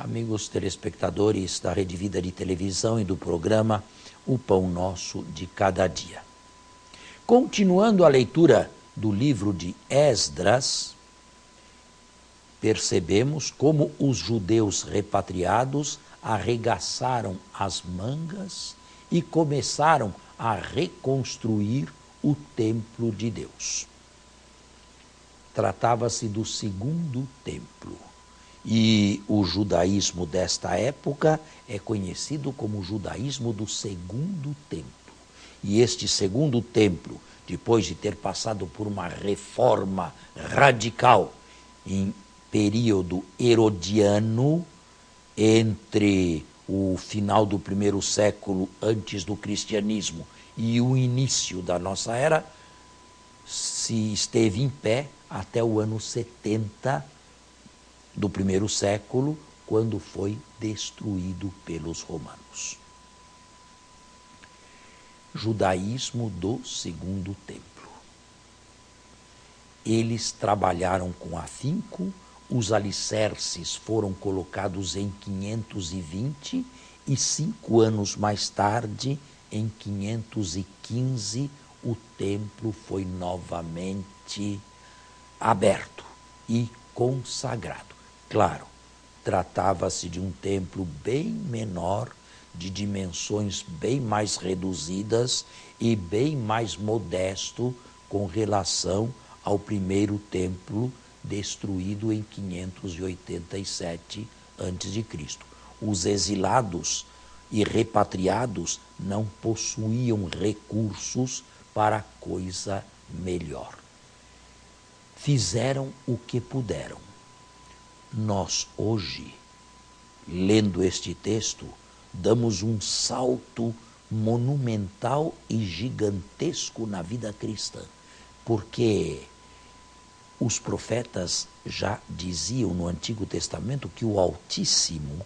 amigos telespectadores da Rede Vida de Televisão e do programa O Pão Nosso de Cada Dia. Continuando a leitura do livro de Esdras, percebemos como os judeus repatriados arregaçaram as mangas e começaram a reconstruir o templo de Deus. Tratava-se do segundo templo. E o judaísmo desta época é conhecido como o judaísmo do segundo templo. E este segundo templo, depois de ter passado por uma reforma radical em período herodiano, entre o final do primeiro século antes do cristianismo e o início da nossa era, se esteve em pé até o ano 70 do primeiro século, quando foi destruído pelos romanos. Judaísmo do segundo templo. Eles trabalharam com afinco, os alicerces foram colocados em 520 e 5 anos mais tarde, em 515, o templo foi novamente aberto e consagrado. Claro, tratava-se de um templo bem menor, de dimensões bem mais reduzidas e bem mais modesto com relação ao primeiro templo destruído em 587 a.C. Os exilados e repatriados não possuíam recursos para coisa melhor. Fizeram o que puderam. Nós hoje, lendo este texto, damos um salto monumental e gigantesco na vida cristã, porque os profetas já diziam no Antigo Testamento que o Altíssimo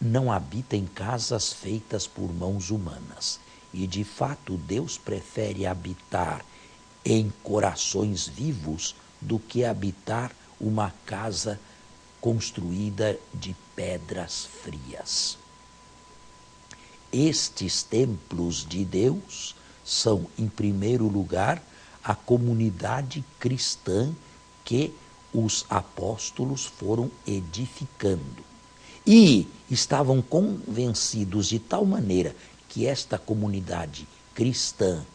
não habita em casas feitas por mãos humanas. E, de fato, Deus prefere habitar em corações vivos do que habitar uma casa construída de pedras frias. Estes templos de Deus são, em primeiro lugar, a comunidade cristã que os apóstolos foram edificando. E estavam convencidos de tal maneira que esta comunidade cristã,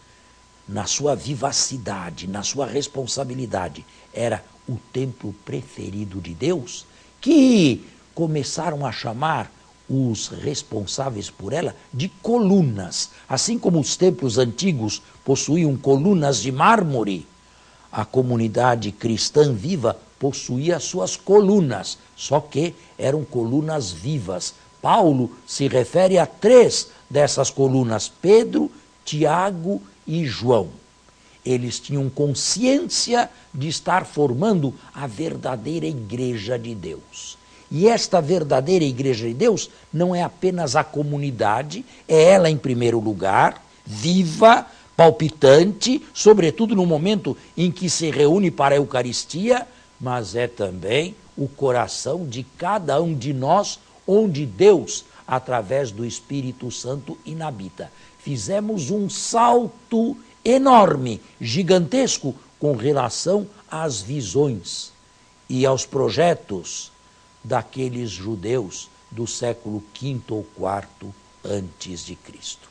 na sua vivacidade, na sua responsabilidade, era o templo preferido de Deus, que começaram a chamar os responsáveis por ela de colunas. Assim como os templos antigos possuíam colunas de mármore, a comunidade cristã viva possuía suas colunas, só que eram colunas vivas. Paulo se refere a 3 dessas colunas: Pedro, Tiago e João. Eles tinham consciência de estar formando a verdadeira igreja de Deus. E esta verdadeira igreja de Deus não é apenas a comunidade, é ela em primeiro lugar, viva, palpitante, sobretudo no momento em que se reúne para a Eucaristia, mas é também o coração de cada um de nós, onde Deus, através do Espírito Santo, inabita. Fizemos um salto enorme, gigantesco, com relação às visões e aos projetos daqueles judeus do século V ou IV antes de Cristo.